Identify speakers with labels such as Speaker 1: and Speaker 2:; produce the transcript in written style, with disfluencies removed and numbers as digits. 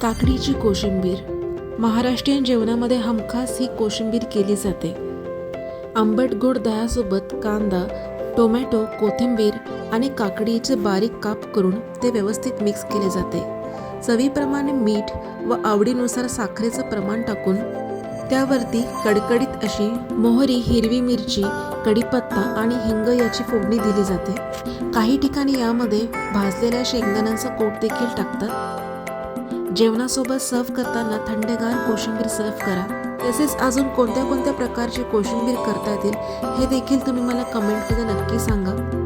Speaker 1: काकडीची कोशिंबीर महाराष्ट्रीयन जेवणामध्ये हमखास ही कोशिंबीर केली जाते. आंबट गोड दह्यासोबत कांदा, टोमॅटो, कोथिंबीर आणि काकडीचे बारीक काप करून ते व्यवस्थित मिक्स केले जाते. चवीप्रमाणे मीठ व आवडीनुसार साखरेचं प्रमाण टाकून त्यावरती कडकडीत अशी मोहरी, हिरवी मिरची, कढीपत्ता आणि हिंग याची फोडणी दिली जाते. काही ठिकाणी यामध्ये भाजलेल्या शेंगदाण्यांचा कूट देखील टाकतात. जेवणासोबत सर्व करताना थंडगार कोशिंबीर सर्व करा. तसेच अजून कोणत्या कोणत्या प्रकारची कोशिंबीर करता येतील हे देखील तुम्ही मला कमेंटमध्ये नक्की सांगा.